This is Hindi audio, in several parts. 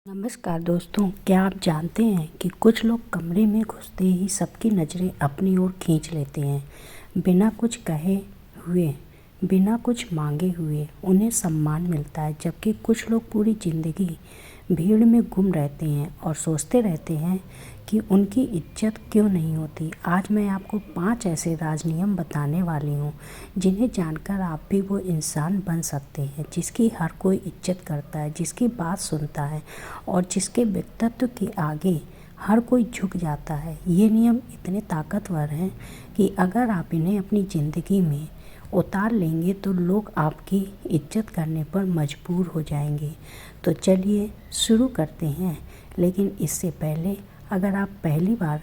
नमस्कार दोस्तों, क्या आप जानते हैं कि कुछ लोग कमरे में घुसते ही सबकी नज़रें अपनी ओर खींच लेते हैं। बिना कुछ कहे हुए, बिना कुछ मांगे हुए उन्हें सम्मान मिलता है, जबकि कुछ लोग पूरी ज़िंदगी भीड़ में गुम रहते हैं और सोचते रहते हैं कि उनकी इज्जत क्यों नहीं होती। आज मैं आपको 5 ऐसे राजनियम बताने वाली हूँ जिन्हें जानकर आप भी वो इंसान बन सकते हैं जिसकी हर कोई इज्जत करता है, जिसकी बात सुनता है और जिसके व्यक्तित्व के आगे हर कोई झुक जाता है। ये नियम इतने ताकतवर हैं कि अगर आप इन्हें अपनी ज़िंदगी में उतार लेंगे तो लोग आपकी इज्जत करने पर मजबूर हो जाएंगे। तो चलिए शुरू करते हैं। लेकिन इससे पहले अगर आप पहली बार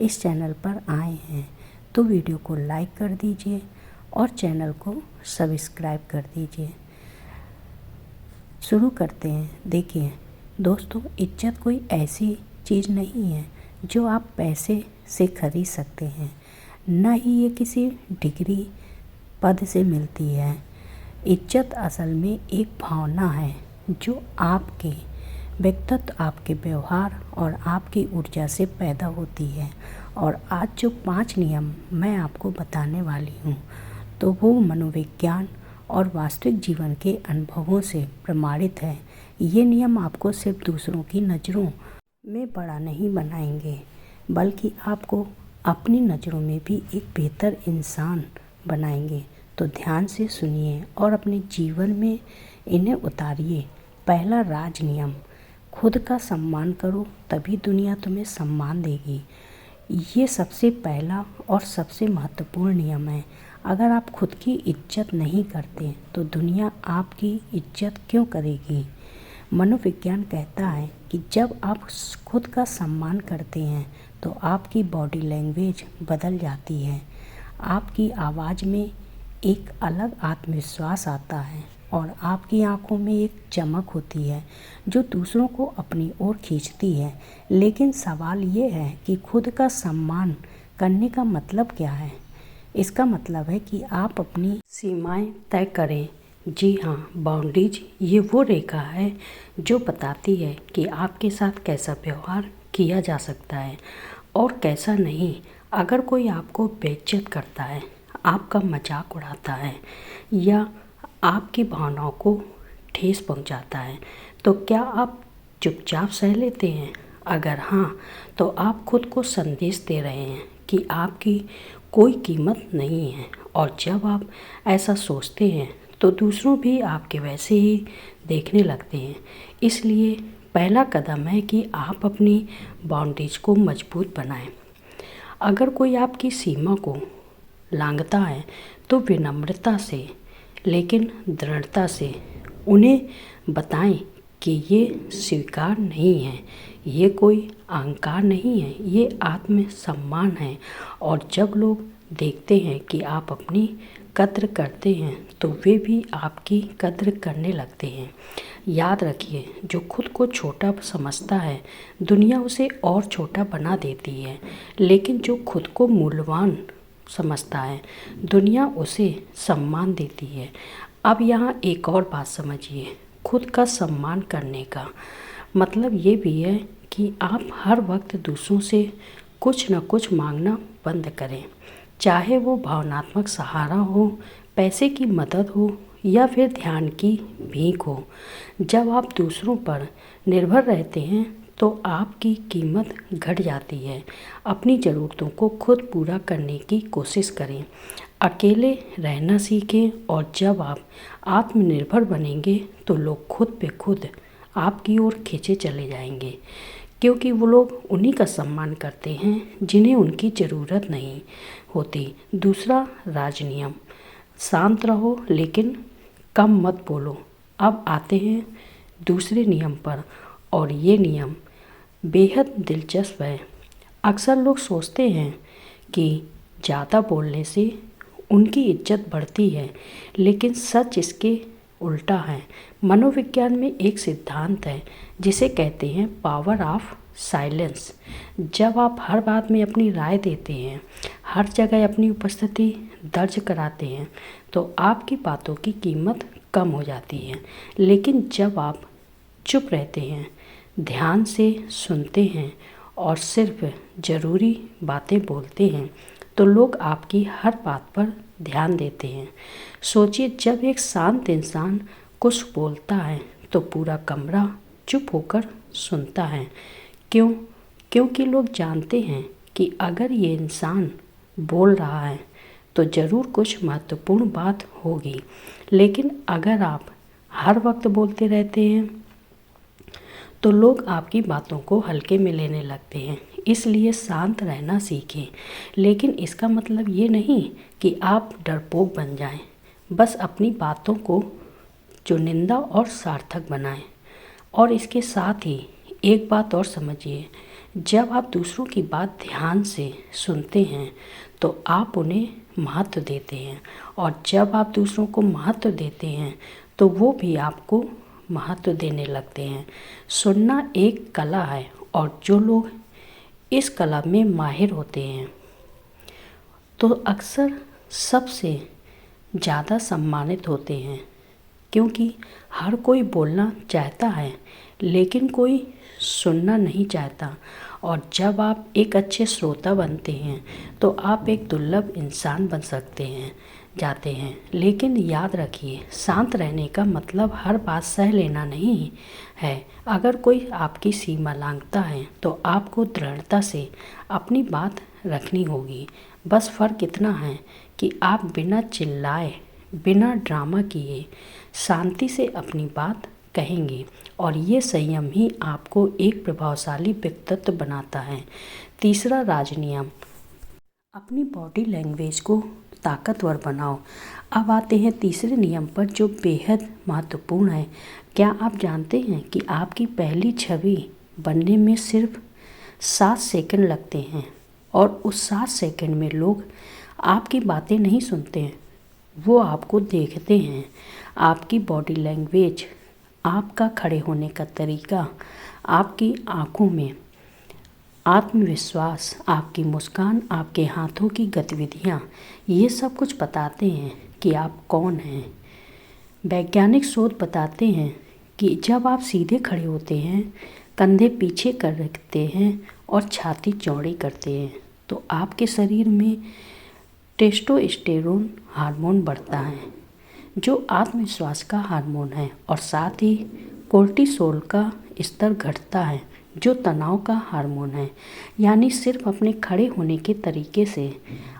इस चैनल पर आए हैं तो वीडियो को लाइक कर दीजिए और चैनल को सब्सक्राइब कर दीजिए। शुरू करते हैं। देखिए दोस्तों, इज्जत कोई ऐसी चीज़ नहीं है जो आप पैसे से खरीद सकते हैं, न ही ये किसी डिग्री पद से मिलती है। इज्जत असल में एक भावना है जो आपके व्यक्तित्व, आपके व्यवहार और आपकी ऊर्जा से पैदा होती है। और आज जो 5 नियम मैं आपको बताने वाली हूँ तो वो मनोविज्ञान और वास्तविक जीवन के अनुभवों से प्रमाणित है। ये नियम आपको सिर्फ दूसरों की नज़रों में बड़ा नहीं बनाएंगे, बल्कि आपको अपनी नज़रों में भी एक बेहतर इंसान बनाएंगे। तो ध्यान से सुनिए और अपने जीवन में इन्हें उतारिए। पहला राज नियम, खुद का सम्मान करो तभी दुनिया तुम्हें सम्मान देगी। ये सबसे पहला और सबसे महत्वपूर्ण नियम है। अगर आप खुद की इज्जत नहीं करते तो दुनिया आपकी इज्जत क्यों करेगी। मनोविज्ञान कहता है कि जब आप खुद का सम्मान करते हैं तो आपकी बॉडी लैंग्वेज बदल जाती है, आपकी आवाज़ में एक अलग आत्मविश्वास आता है और आपकी आंखों में एक चमक होती है जो दूसरों को अपनी ओर खींचती है। लेकिन सवाल ये है कि खुद का सम्मान करने का मतलब क्या है। इसका मतलब है कि आप अपनी सीमाएं तय करें। जी हाँ, बाउंड्रीज ये वो रेखा है जो बताती है कि आपके साथ कैसा व्यवहार किया जा सकता है और कैसा नहीं। अगर कोई आपको बेइज्जत करता है, आपका मजाक उड़ाता है या आपकी भावनाओं को ठेस पहुंचाता है तो क्या आप चुपचाप सह लेते हैं? अगर हाँ, तो आप खुद को संदेश दे रहे हैं कि आपकी कोई कीमत नहीं है। और जब आप ऐसा सोचते हैं तो दूसरों भी आपके वैसे ही देखने लगते हैं। इसलिए पहला कदम है कि आप अपनी बाउंड्रीज को मजबूत बनाएं। अगर कोई आपकी सीमा को लांघता है तो विनम्रता से लेकिन दृढ़ता से उन्हें बताएं कि ये स्वीकार नहीं है, ये कोई अहंकार नहीं है, ये आत्मसम्मान है। और जब लोग देखते हैं कि आप अपनी कद्र करते हैं तो वे भी आपकी कद्र करने लगते हैं। याद रखिए, जो खुद को छोटा समझता है दुनिया उसे और छोटा बना देती है, लेकिन जो खुद को मूल्यवान समझता है दुनिया उसे सम्मान देती है। अब यहाँ एक और बात समझिए, खुद का सम्मान करने का मतलब ये भी है कि आप हर वक्त दूसरों से कुछ न कुछ मांगना बंद करें, चाहे वो भावनात्मक सहारा हो, पैसे की मदद हो या फिर ध्यान की भीख हो। जब आप दूसरों पर निर्भर रहते हैं तो आपकी कीमत घट जाती है। अपनी ज़रूरतों को खुद पूरा करने की कोशिश करें, अकेले रहना सीखें और जब आप आत्मनिर्भर बनेंगे तो लोग खुद पे खुद आपकी ओर खींचे चले जाएंगे, क्योंकि वो लोग उन्हीं का सम्मान करते हैं जिन्हें उनकी ज़रूरत नहीं होती। दूसरा राजनियम, शांत रहो लेकिन कम मत बोलो। अब आते हैं दूसरे नियम पर और ये नियम बेहद दिलचस्प है। अक्सर लोग सोचते हैं कि ज़्यादा बोलने से उनकी इज्जत बढ़ती है, लेकिन सच इसके उल्टा है। मनोविज्ञान में एक सिद्धांत है जिसे कहते हैं पावर ऑफ साइलेंस। जब आप हर बात में अपनी राय देते हैं, हर जगह अपनी उपस्थिति दर्ज कराते हैं तो आपकी बातों की कीमत कम हो जाती है। लेकिन जब आप चुप रहते हैं ध्यान से सुनते हैं और सिर्फ ज़रूरी बातें बोलते हैं तो लोग आपकी हर बात पर ध्यान देते हैं। सोचिए, जब एक शांत इंसान कुछ बोलता है तो पूरा कमरा चुप होकर सुनता है। क्यों? क्योंकि लोग जानते हैं कि अगर ये इंसान बोल रहा है तो ज़रूर कुछ महत्वपूर्ण बात होगी। लेकिन अगर आप हर वक्त बोलते रहते हैं तो लोग आपकी बातों को हल्के में लेने लगते हैं। इसलिए शांत रहना सीखें। लेकिन इसका मतलब ये नहीं कि आप डरपोक बन जाएं। बस अपनी बातों को चुनिंदा और सार्थक बनाएं। और इसके साथ ही एक बात और समझिए, जब आप दूसरों की बात ध्यान से सुनते हैं तो आप उन्हें महत्व देते हैं, और जब आप दूसरों को महत्व देते हैं तो वो भी आपको महत्व देने लगते हैं। सुनना एक कला है, और जो लोग इस कला में माहिर होते हैं तो अक्सर सबसे ज़्यादा सम्मानित होते हैं। क्योंकि हर कोई बोलना चाहता है लेकिन कोई सुनना नहीं चाहता। और जब आप एक अच्छे श्रोता बनते हैं तो आप एक दुर्लभ इंसान बन जाते हैं। लेकिन याद रखिए, शांत रहने का मतलब हर बात सह लेना नहीं है। अगर कोई आपकी सीमा लांघता है तो आपको दृढ़ता से अपनी बात रखनी होगी। बस फ़र्क इतना है कि आप बिना चिल्लाए, बिना ड्रामा किए शांति से अपनी बात कहेंगे, और ये संयम ही आपको एक प्रभावशाली व्यक्तित्व बनाता है। तीसरा राजनियम, अपनी बॉडी लैंग्वेज को ताकतवर बनाओ। अब आते हैं तीसरे नियम पर, जो बेहद महत्वपूर्ण है। क्या आप जानते हैं कि आपकी पहली छवि बनने में सिर्फ 7 सेकंड लगते हैं, और उस 7 सेकंड में लोग आपकी बातें नहीं सुनते हैं, वो आपको देखते हैं। आपकी बॉडी लैंग्वेज, आपका खड़े होने का तरीका, आपकी आंखों में आत्मविश्वास, आपकी मुस्कान, आपके हाथों की गतिविधियाँ, ये सब कुछ बताते हैं कि आप कौन हैं। वैज्ञानिक शोध बताते हैं कि जब आप सीधे खड़े होते हैं, कंधे पीछे कर रखते हैं और छाती चौड़ी करते हैं तो आपके शरीर में टेस्टोस्टेरोन हार्मोन बढ़ता है, जो आत्मविश्वास का हार्मोन है, और साथ ही कोर्टिसोल का स्तर घटता है, जो तनाव का हार्मोन है। यानी सिर्फ अपने खड़े होने के तरीके से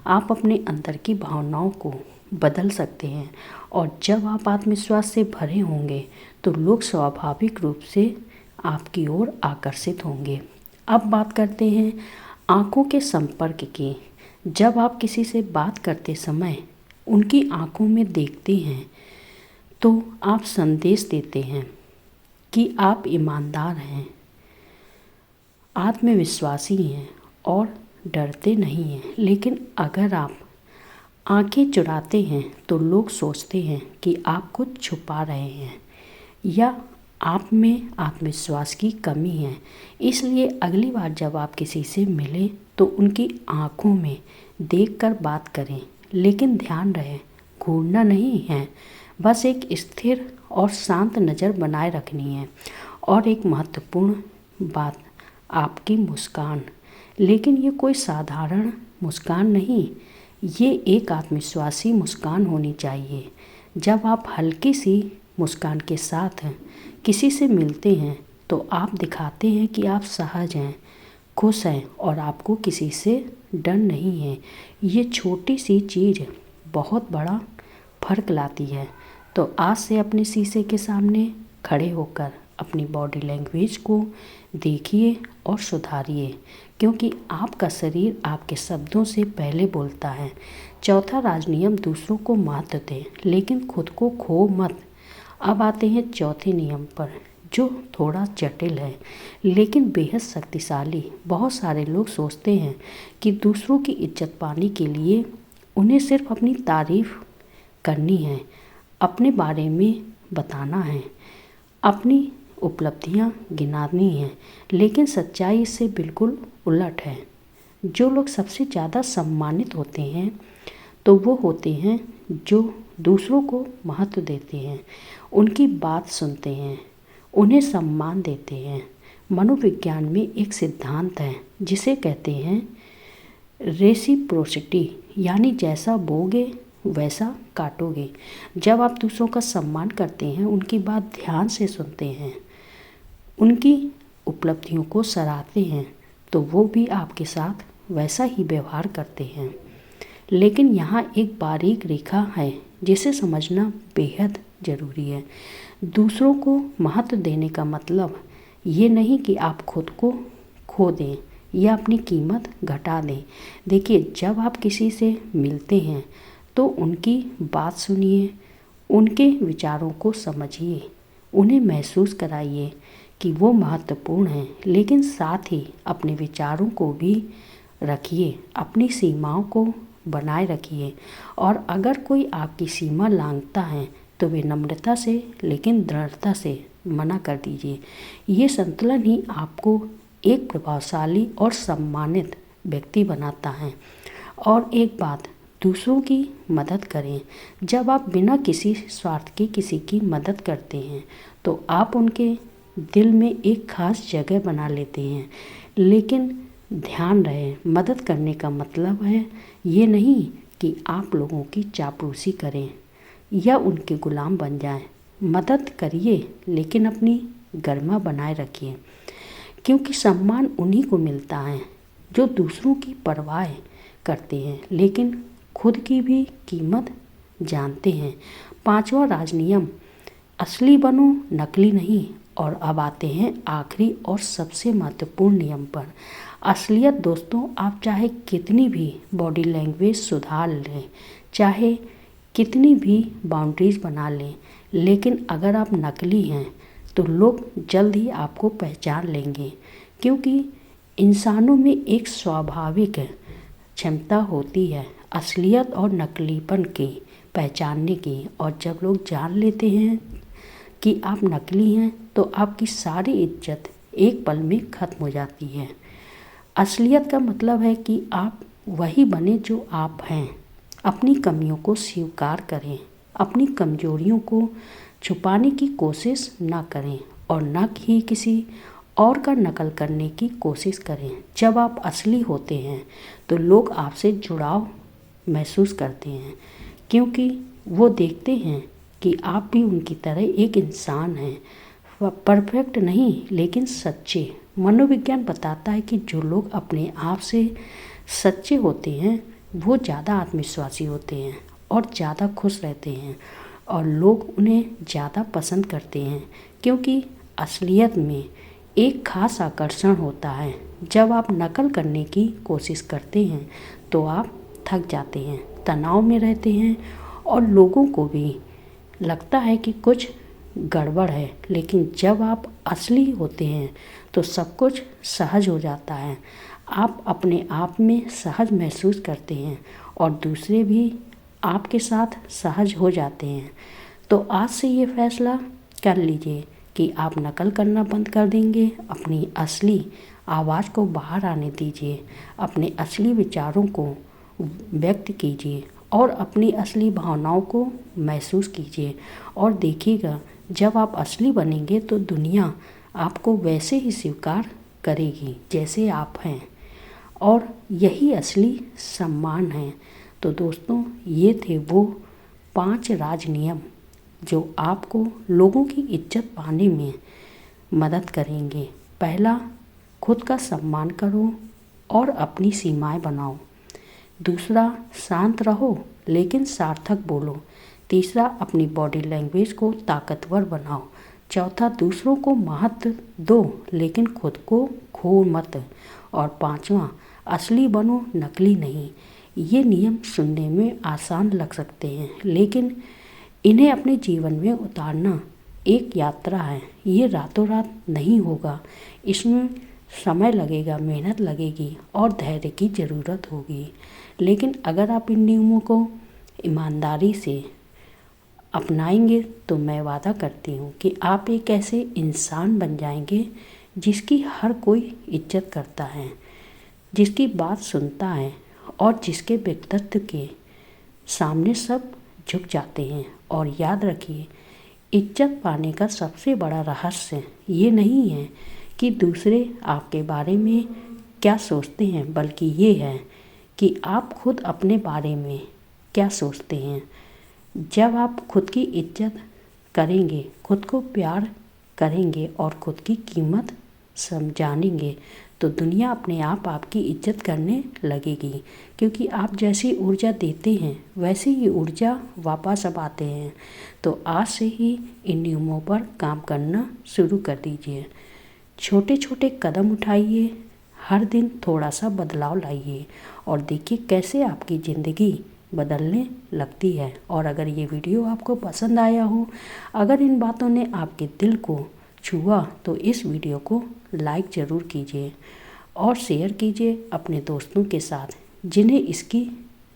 आप अपने अंदर की भावनाओं को बदल सकते हैं। और जब आप आत्मविश्वास से भरे होंगे तो लोग स्वाभाविक रूप से आपकी ओर आकर्षित होंगे। अब बात करते हैं आँखों के संपर्क की। जब आप किसी से बात करते समय उनकी आँखों में देखते हैं तो आप संदेश देते हैं कि आप ईमानदार हैं, आत्मविश्वासी हैं और डरते नहीं हैं। लेकिन अगर आप आंखें चुराते हैं तो लोग सोचते हैं कि आप कुछ छुपा रहे हैं या आप में आत्मविश्वास की कमी है। इसलिए अगली बार जब आप किसी से मिलें तो उनकी आंखों में देखकर बात करें। लेकिन ध्यान रहे, घूरना नहीं है, बस एक स्थिर और शांत नज़र बनाए रखनी है। और एक महत्वपूर्ण बात, आपकी मुस्कान, लेकिन ये कोई साधारण मुस्कान नहीं, ये एक आत्मविश्वासी मुस्कान होनी चाहिए। जब आप हल्की सी मुस्कान के साथ किसी से मिलते हैं तो आप दिखाते हैं कि आप सहज हैं, खुश हैं और आपको किसी से डर नहीं है। ये छोटी सी चीज़ बहुत बड़ा फ़र्क लाती है। तो आज से अपने शीशे के सामने खड़े होकर अपनी बॉडी लैंग्वेज को देखिए और सुधारिए, क्योंकि आपका शरीर आपके शब्दों से पहले बोलता है। चौथा राजनियम, दूसरों को महत्व दें लेकिन खुद को खो मत। अब आते हैं चौथे नियम पर, जो थोड़ा जटिल है लेकिन बेहद शक्तिशाली। बहुत सारे लोग सोचते हैं कि दूसरों की इज्जत पाने के लिए उन्हें सिर्फ अपनी तारीफ़ करनी है, अपने बारे में बताना है, अपनी उपलब्धियां गिनानी हैं। लेकिन सच्चाई इससे बिल्कुल उलट है। जो लोग सबसे ज़्यादा सम्मानित होते हैं तो वो होते हैं जो दूसरों को महत्व देते हैं, उनकी बात सुनते हैं, उन्हें सम्मान देते हैं, मनोविज्ञान में एक सिद्धांत है जिसे कहते हैं रेसिप्रोसिटी, यानी जैसा बोगे वैसा काटोगे। जब आप दूसरों का सम्मान करते हैं, उनकी बात ध्यान से सुनते हैं, उनकी उपलब्धियों को सराहते हैं, तो वो भी आपके साथ वैसा ही व्यवहार करते हैं। लेकिन यहाँ एक बारीक रेखा है जिसे समझना बेहद ज़रूरी है। दूसरों को महत्व देने का मतलब ये नहीं कि आप खुद को खो दें या अपनी कीमत घटा दें। देखिए, जब आप किसी से मिलते हैं तो उनकी बात सुनिए, उनके विचारों को समझिए, उन्हें महसूस कराइए कि वो महत्वपूर्ण हैं, लेकिन साथ ही अपने विचारों को भी रखिए, अपनी सीमाओं को बनाए रखिए। और अगर कोई आपकी सीमा लांघता है तो विनम्रता से लेकिन दृढ़ता से मना कर दीजिए। ये संतुलन ही आपको एक प्रभावशाली और सम्मानित व्यक्ति बनाता है। और एक बात, दूसरों की मदद करें। जब आप बिना किसी स्वार्थ के किसी की मदद करते हैं तो आप उनके दिल में एक खास जगह बना लेते हैं। लेकिन ध्यान रहे, मदद करने का मतलब है ये नहीं कि आप लोगों की चापलूसी करें या उनके गुलाम बन जाएं। मदद करिए लेकिन अपनी गरिमा बनाए रखिए, क्योंकि सम्मान उन्हीं को मिलता है जो दूसरों की परवाह करते हैं लेकिन खुद की भी कीमत जानते हैं। 5वां राजनियम, असली बनो नकली नहीं। और अब आते हैं आखिरी और सबसे महत्वपूर्ण नियम पर, असलियत। दोस्तों, आप चाहे कितनी भी बॉडी लैंग्वेज सुधार लें, चाहे कितनी भी बाउंड्रीज बना लें, लेकिन अगर आप नकली हैं तो लोग जल्द ही आपको पहचान लेंगे, क्योंकि इंसानों में एक स्वाभाविक क्षमता होती है असलियत और नकलीपन की पहचानने की। और जब लोग जान लेते हैं कि आप नकली हैं तो आपकी सारी इज्जत एक पल में ख़त्म हो जाती है। असलियत का मतलब है कि आप वही बने जो आप हैं। अपनी कमियों को स्वीकार करें, अपनी कमजोरियों को छुपाने की कोशिश ना करें और न ही किसी और का नकल करने की कोशिश करें। जब आप असली होते हैं तो लोग आपसे जुड़ाव महसूस करते हैं, क्योंकि वो देखते हैं कि आप भी उनकी तरह एक इंसान हैं, परफेक्ट नहीं लेकिन सच्चे। मनोविज्ञान बताता है कि जो लोग अपने आप से सच्चे होते हैं वो ज़्यादा आत्मविश्वासी होते हैं और ज़्यादा खुश रहते हैं, और लोग उन्हें ज़्यादा पसंद करते हैं, क्योंकि असलियत में एक खास आकर्षण होता है। जब आप नकल करने की कोशिश करते हैं तो आप थक जाते हैं, तनाव में रहते हैं और लोगों को भी लगता है कि कुछ गड़बड़ है। लेकिन जब आप असली होते हैं तो सब कुछ सहज हो जाता है। आप अपने आप में सहज महसूस करते हैं और दूसरे भी आपके साथ सहज हो जाते हैं। तो आज से ये फैसला कर लीजिए कि आप नकल करना बंद कर देंगे, अपनी असली आवाज़ को बाहर आने दीजिए, अपने असली विचारों को व्यक्त कीजिए और अपनी असली भावनाओं को महसूस कीजिए। और देखिएगा, जब आप असली बनेंगे तो दुनिया आपको वैसे ही स्वीकार करेगी जैसे आप हैं, और यही असली सम्मान है। तो दोस्तों, ये थे वो 5 राज नियम जो आपको लोगों की इज्जत पाने में मदद करेंगे। पहला, खुद का सम्मान करो और अपनी सीमाएं बनाओ। दूसरा, शांत रहो लेकिन सार्थक बोलो। तीसरा, अपनी बॉडी लैंग्वेज को ताकतवर बनाओ। चौथा, दूसरों को महत्व दो लेकिन खुद को खो मत। और 5वां, असली बनो नकली नहीं। ये नियम सुनने में आसान लग सकते हैं, लेकिन इन्हें अपने जीवन में उतारना एक यात्रा है। ये रातों रात नहीं होगा, इसमें समय लगेगा, मेहनत लगेगी और धैर्य की ज़रूरत होगी। लेकिन अगर आप इन नियमों को ईमानदारी से अपनाएंगे तो मैं वादा करती हूँ कि आप एक ऐसे इंसान बन जाएंगे जिसकी हर कोई इज्जत करता है, जिसकी बात सुनता है और जिसके व्यक्तित्व के सामने सब झुक जाते हैं। और याद रखिए, इज्जत पाने का सबसे बड़ा रहस्य ये नहीं है कि दूसरे आपके बारे में क्या सोचते हैं, बल्कि ये है कि आप खुद अपने बारे में क्या सोचते हैं। जब आप खुद की इज्जत करेंगे, खुद को प्यार करेंगे और खुद की कीमत समझानेंगे तो दुनिया अपने आप आपकी इज्जत करने लगेगी, क्योंकि आप जैसी ऊर्जा देते हैं वैसी ही ऊर्जा वापस अब आते हैं। तो आज से ही इन नियमों पर काम करना शुरू कर दीजिए। छोटे छोटे कदम उठाइए, हर दिन थोड़ा सा बदलाव लाइए और देखिए कैसे आपकी ज़िंदगी बदलने लगती है। और अगर ये वीडियो आपको पसंद आया हो, अगर इन बातों ने आपके दिल को छुआ तो इस वीडियो को लाइक ज़रूर कीजिए और शेयर कीजिए अपने दोस्तों के साथ जिन्हें इसकी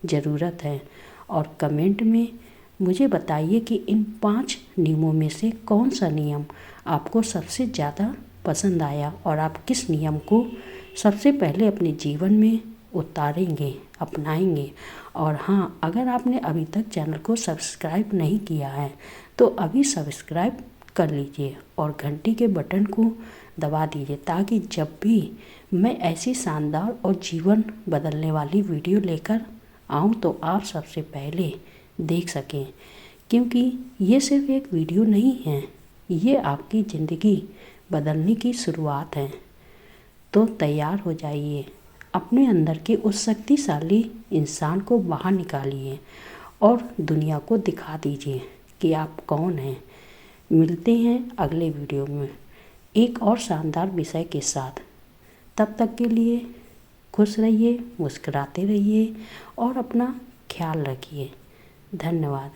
ज़रूरत है। और कमेंट में मुझे बताइए कि इन 5 नियमों में से कौन सा नियम आपको सबसे ज़्यादा पसंद आया और आप किस नियम को सबसे पहले अपने जीवन में उतारेंगे, अपनाएंगे। और हाँ, अगर आपने अभी तक चैनल को सब्सक्राइब नहीं किया है तो अभी सब्सक्राइब कर लीजिए और घंटी के बटन को दबा दीजिए, ताकि जब भी मैं ऐसी शानदार और जीवन बदलने वाली वीडियो लेकर आऊँ तो आप सबसे पहले देख सकें। क्योंकि ये सिर्फ एक वीडियो नहीं है, ये आपकी ज़िंदगी बदलने की शुरुआत है। तो तैयार हो जाइए, अपने अंदर के उस शक्तिशाली इंसान को बाहर निकालिए और दुनिया को दिखा दीजिए कि आप कौन हैं। मिलते हैं अगले वीडियो में एक और शानदार विषय के साथ। तब तक के लिए खुश रहिए, मुस्कुराते रहिए और अपना ख्याल रखिए। धन्यवाद।